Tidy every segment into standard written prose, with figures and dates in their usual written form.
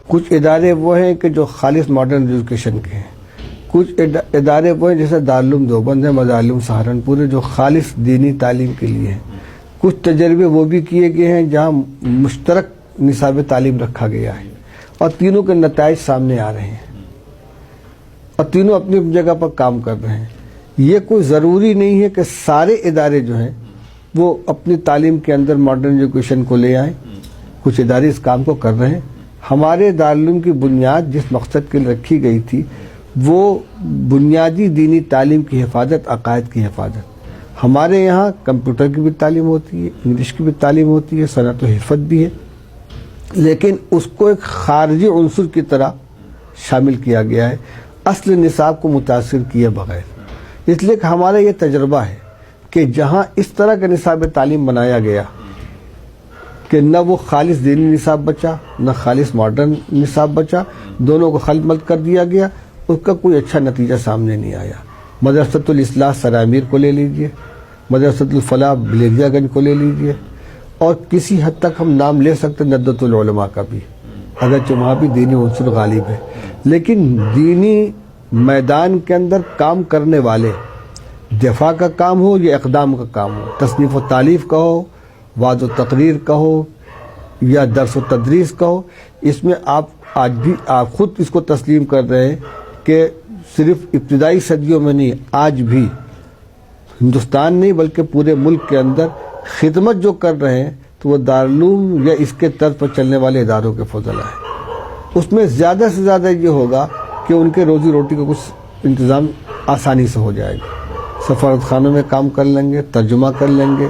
کچھ ادارے وہ ہیں کہ جو خالص ماڈرن ایجوکیشن کے ہیں، کچھ ادارے وہ ہیں جیسے دارالعلوم دیوبند ہے، مدارالعلوم سہارنپور ہے، جو خالص دینی تعلیم کے لیے ہیں۔ کچھ تجربے وہ بھی کیے گئے ہیں جہاں مشترک نصاب تعلیم رکھا گیا ہے، اور تینوں کے نتائج سامنے آ رہے ہیں، اور تینوں اپنی جگہ پر کام کر رہے ہیں۔ یہ کوئی ضروری نہیں ہے کہ سارے ادارے جو ہیں وہ اپنی تعلیم کے اندر ماڈرن ایجوکیشن کو لے آئیں۔ کچھ ادارے اس کام کو کر رہے ہیں۔ ہمارے دارالعلوم کی بنیاد جس مقصد کے لیے رکھی گئی تھی وہ بنیادی دینی تعلیم کی حفاظت، عقائد کی حفاظت۔ ہمارے یہاں کمپیوٹر کی بھی تعلیم ہوتی ہے، انگلش کی بھی تعلیم ہوتی ہے، صنعت و حرفت بھی ہے، لیکن اس کو ایک خارجی عنصر کی طرح شامل کیا گیا ہے، اصل نصاب کو متاثر کیے بغیر۔ اس لیے کہ ہمارا یہ تجربہ ہے کہ جہاں اس طرح کا نصاب تعلیم بنایا گیا کہ نہ وہ خالص دینی نصاب بچا نہ خالص ماڈرن نصاب بچا، دونوں کو خلط ملط کر دیا گیا، اس کا کوئی اچھا نتیجہ سامنے نہیں آیا۔ مدرسۃ الاصلاح سرامیر کو لے لیجئے، مدرسۃ الفلاح بلیریا گنج کو لے لیجئے، اور کسی حد تک ہم نام لے سکتے ندوۃ العلماء کا بھی، اگرچہ وہاں بھی دینی عنصر غالب ہے، لیکن دینی میدان کے اندر کام کرنے والے، دفاع کا کام ہو یا اقدام کا کام ہو، تصنیف و تالیف کا ہو، وعظ و تقریر کا ہو یا درس و تدریس کا ہو، اس میں آپ آج بھی آپ خود اس کو تسلیم کر رہے ہیں کہ صرف ابتدائی صدیوں میں نہیں، آج بھی ہندوستان نہیں بلکہ پورے ملک کے اندر خدمت جو کر رہے ہیں تو وہ دارالعلوم یا اس کے طرز پر چلنے والے اداروں کے فضلہ ہے۔ اس میں زیادہ سے زیادہ یہ ہوگا کہ ان کے روزی روٹی کا کچھ انتظام آسانی سے ہو جائے گا، سفارت خانوں میں کام کر لیں گے، ترجمہ کر لیں گے،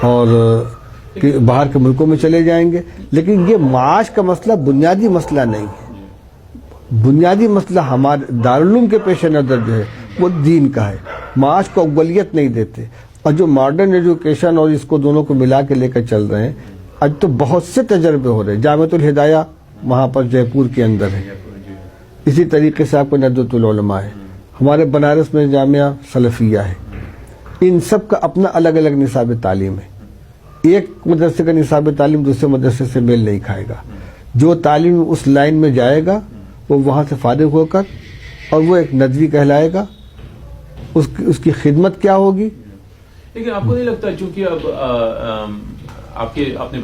اور باہر کے ملکوں میں چلے جائیں گے۔ لیکن یہ معاش کا مسئلہ بنیادی مسئلہ نہیں ہے۔ بنیادی مسئلہ ہمارے دارالعلوم کے پیش نظر جو ہے وہ دین کا ہے، معاش کو اولویت نہیں دیتے۔ اور جو ماڈرن ایجوکیشن اور اس کو دونوں کو ملا کے لے کر چل رہے ہیں، آج تو بہت سے تجربے ہو رہے ہیں۔ جامعۃ الہدایہ وہاں پر جے پور کے اندر ہے، اسی طریقے سے آپ کو ندوۃ العلماء ہے، ہمارے بنارس میں جامعہ سلفیہ ہے۔ ان سب کا اپنا الگ الگ نصاب تعلیم ہے۔ ایک مدرسے کا نصاب تعلیم دوسرے مدرسے سے میل نہیں کھائے گا۔ جو تعلیم اس لائن میں جائے گا وہ وہاں سے فارغ ہو کر، اور وہ ایک ندوی کہلائے گا، اس کی خدمت کیا ہوگی۔ لیکن آپ کو نہیں لگتا چونکہ اب آپ نے